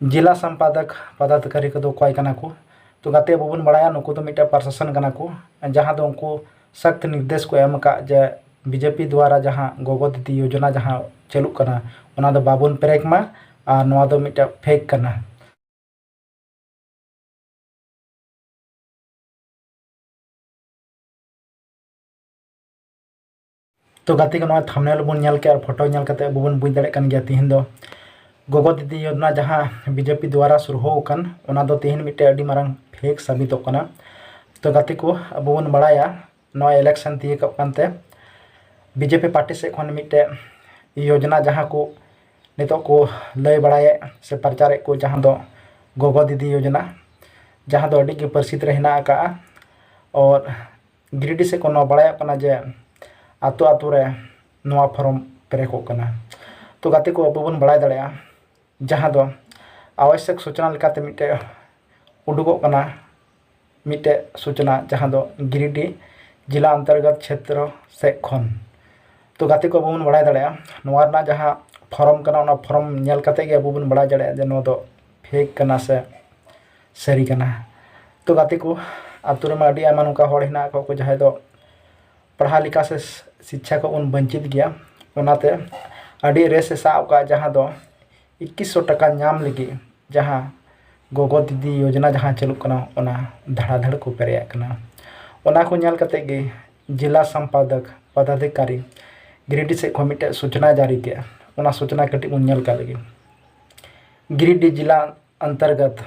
जिला संपादक पदाधिकारी को अकय कना को तो गाते अब बन बड़ा नुकु तो मिट्टे प्रशासन कना को जहाँ दो उनको सख्त निर्देश को एम का जे बीजेपी द्वारा जहाँ गोगो दीदी योजना जहाँ चलू कना ओना दो बाबुन पेरेक मा और नवा दो मिट्टे फेक कना। तो गाते को थंबनेल बन नेल के और फोटो नेल कते बन बुझ दाड़े कन गया तिहिन दो गोगो दीदी योजना जहाँ बीजेपी द्वारा शुरू होकन ओना दो तिहिन मिट्टे अडी मारंग फेक साबितों कना। तो गाते को अब बन बड़ाया नवा इलेक्शन तीक कानते बीजेपी पार्टी से खन मिट्टे योजना जहाँ को नितो को लय बड़ाए से प्रचार को जहाँ दो गोगो दीदी योजना जहाँ दो अडी के प्रसिद्ध रहना का और गिरिडि से को बड़ाया कना जे आतो आतो रे नवा फॉर्म पेरेको कना। तो गाते को अब बन बड़ा दाड़ा जहाँ दो आवश्यक सूचना लेकाते मिट्टे उडुगो कना मिट्टे सूचना जहाँ दो गिरिडि जिला अंतर्गत क्षेत्र से खन। तो गाते को अब बन बड़ा दाड़ा नवा जहाँ फॉर्म कना ओना फॉर्म नेल काते गे अब बन बड़ा दाड़ा जे नो दो फेक कना से सरी कना। तो गाते को आतु रे मा अडी आयमा नोका हड़ हिना को जहाँ दो पढ़ा लिखा से शिक्षा को उन वंचित गया ओनाते अडी रेस साब का जहाँ दो 2100 टका नाम लगी जहाँ गोगो दीदी योजना जहाँ चलू कना ओना धड़ाधड़ को पेरे कना। ओना को नेल कते गे जिला संपादक पदाधिकारी गिरिडि से को मिट्टे सूचना जारी किया ओना सूचना कटी उन नेल का लगी गिरिडि जिला अंतर्गत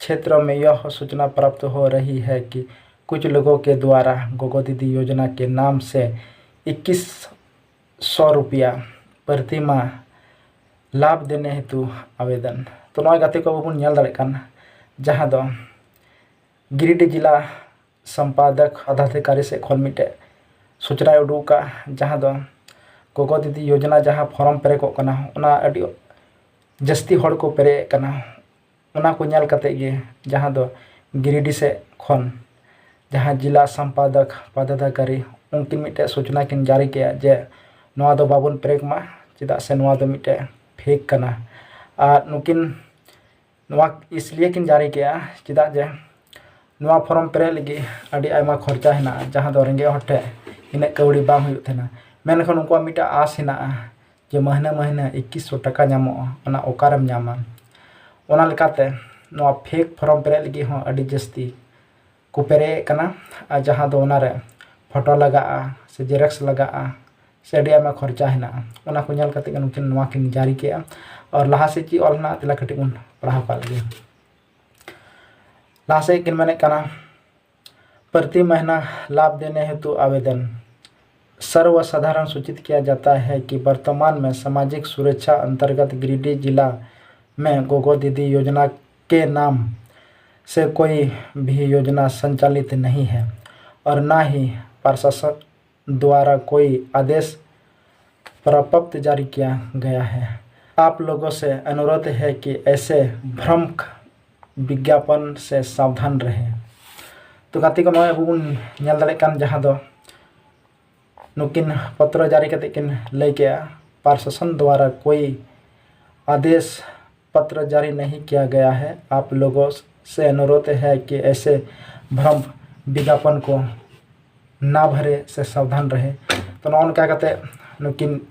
क्षेत्र में यह सूचना प्राप्त हो रही है कि कुछ लोगों के द्वारा गोगो दीदी योजना के नाम से 2100 रुपया प्रति माह लाभ देने हेतु आवेदन। तो नॉय गाते को बन नेल दाड़े कान जहाँ दो गिरिडि जिला संपादक पदाधिकारी से खन मिट्टे सूचना उडूका जहाँ दो गोगो दीदी योजना जहाँ फॉर्म पेरेको कना ओना अडी जस्ती हड़ को पेरे कना ओना को नेल कते गे जहाँ दो गिरिडि से खन जहाँ जिला संपादक पदाधिकारी उनकिन मिट्टे सूचना किन जारी किया जे नवा दो बाबुन पेरेक मा चेदा से नवा दो मिट्टे फेक कना और नुकिन नवा इसलिए किन जारी किया चेदा जे नवा फॉर्म पेरे लगी अडी आयमा खर्चा हिना जहाँ दो रेंगे हटे इन कौड़ी बांग हुयुग थेना मेनखान उनको मिट्टे आस हिना जे महीना महीना 2100 टका नामोगा ओना ओकारेम नामा ओना लेकाते नवा फेक फॉर्म पेरे लगी हो अडी जस्ती को पेरे कना आ जहाँ दो ओना रे फोटो लगा से जेरेक्स लगा से अडी आयमा खर्चा हिना ओना को नेल कते नुकिन नवा किन जारी किया और लहा से ची ऑलना तिला कटी उन पढ़ाव का लगी लहा से किन माने कना प्रति महीना लाभ देने हेतु आवेदन सर्वसाधारण सूचित किया जाता है कि वर्तमान में सामाजिक सुरक्षा अंतर्गत गिरिडि जिला में गोगो दीदी योजना के नाम से कोई भी योजना संचालित नहीं है और ना ही प्रशासन द्वारा कोई आदेश प्रपत्र जारी किया गया है। आप लोगों से अनुरोध है कि ऐसे भ्रम विज्ञापन से सावधान रहें। तो गाती को नय बुन नेल दाड़े कान जहाँ दो नुकिन पत्र जारी करते किन लय किया प्रशासन द्वारा कोई आदेश पत्र जारी नहीं किया गया है। आप लोगों से अनुरोध है कि ऐसे भ्रम विज्ञापन को ना भरे से सावधान रहे। तो नौन क्या कहते नुकिन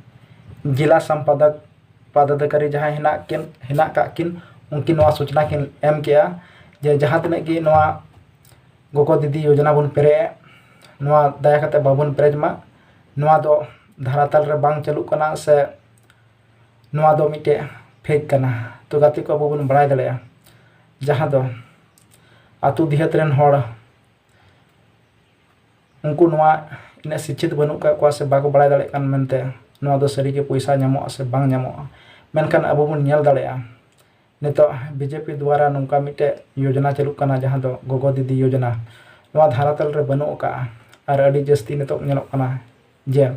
जिला संपादक पदाधिकारी जहाँ हिना का किन उनकी नवा सूचना किन एम किया जे जहाँ तक कि नवा गोगो दीदी योजना बन पेरे नवा दया करते बाबुन पेरेजमा नवा दो धरातल रे बांग चलू कना से नवा दो मिट्टे फेक कना। तो गाती को अब बन बड़ा दाड़ा जहाँ दो आतु दिहत रेन हड़ उनको नवा इन शिक्षित बनू का से बाको बड़ा दाड़े कान मेनते नवा दो सरी के पैसा नामोगा से बांग नामोगा मेनखान अब बन नेल दाड़ा नितो बीजेपी द्वारा नौका मिट्टे योजना चलू कना जहाँ दो गोगो दीदी योजना नवा धरातल रे बनू का और अडी जस्ती नितो नेलोग कना जे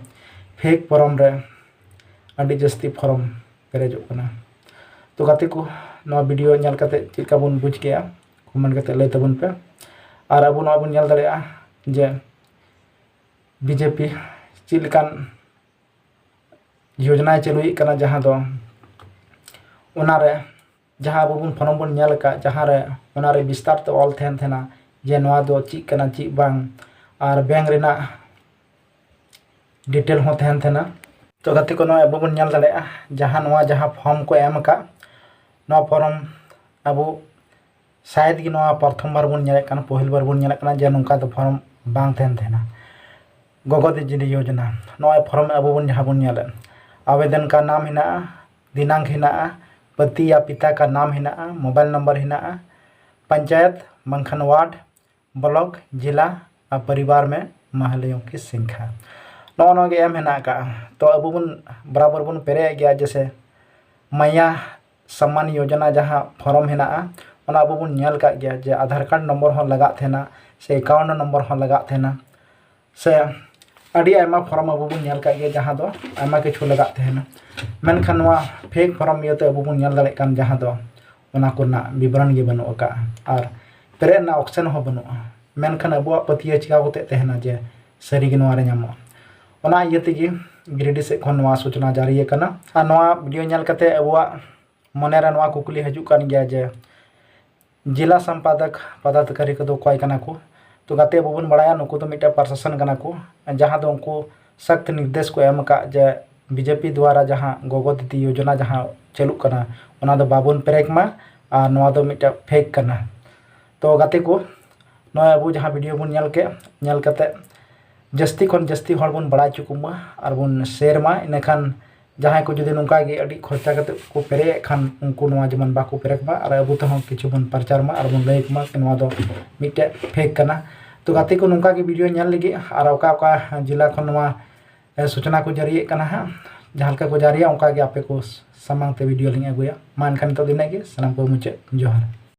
फेक फॉर्म रे अडी जस्ती फॉर्म पेरेजोग कना। तो गाते को नवा वीडियो नेल कते चेका बन बुझ गया कमेंट कते लय तबन पे और अब नवा बन नेल दाड़ा जे बीजेपी चिलकान योजना चलुई कना जहाँ दो ओना रे जहाँ अब फॉर्म बन नेल का जहाँ रे ओना रे विस्तार ते ऑल थेन थेना जे नवा दो चीज कना चीज बांग और बैंक रेना डिटेल हो थेन थेना। तो गाते को अब बन नेल दाड़ेया जहाँ फॉर्म को एम का नवा फॉर्म अब शायद कि नवा प्रथम बार बन नेले काना पहिल बार बन नेले काना जे नोंका तो फॉर्म बांग थेन थेना गोगो दीदी योजना नवा फॉर्म अब बन जहाँ बन नेले आवेदन का नाम हिना दिनांक हिना पति या पिता का नाम हिना मोबाइल नंबर हिना पंचायत मंखन वार्ड ब्लॉक जिला और परिवार में महलियों की संख्या नौ के एम हिना का। तो अब बन बराबर बन पेरे गया जैसे मैया सम्मान योजना जहाँ फॉर्म हिना ओना अब बन नेल का गया जे आधार कार्ड नंबर हो लगा थेना से अकाउंट नंबर हो लगा थेना से अड़ी आयमा फॉर्म अब बन नेल का गया जहाँ दो आयमा किछु लगा थेना मेनखान नवा फेक फॉर्म इयते अब बन नेल दाड़े कान जहाँ दो ओना कोना विवरण गे बनु का और पेरे ना ऑप्शन हो बनु मेनखान अब पतिया चिका होते तेहना जे सरी गे नवा रे नामो ओना इयते गे गिरिडि से खन नवा सूचना जारी करना और नवा वीडियो नेल कते अब मने रे नवा कुकली हजू कान गया जे जिला संपादक पदाधिकारी को कय कना को। तो गाते अब बन बड़ाया नुकु तो मिटे प्रशासन कना को जहाँ दो उनको सख्त निर्देश को एम का जे बीजेपी द्वारा जहाँ गोगो दीदी योजना जहाँ चलू कना ओना दो बाबुन पेरेक मा और नवा दो मिटे फेक कना। तो गाते को नवा अब जहाँ वीडियो बन नेल कते जस्ती खन जस्ती हर बन बड़ा चुकुमा और बन शेयर मा इनखान जहाँ को जुदी नौका गे अड़ी खर्चा करते को पेरे खान उनको नवा जमन बाको पेरेक मा और अब तो किछु बन प्रचार मा और बन लैक मा नवा दो मिटे फेक कना। तो गाते को नौका के वीडियो नेल लगी और ओका जिला खन नवा सूचना को जारी कना हाँ जहाँ को जारी उनका आपे को सामांग ते वीडियो लिंग अगुया मा एनखान तो दिने गे सानाम को मुचे जोहार।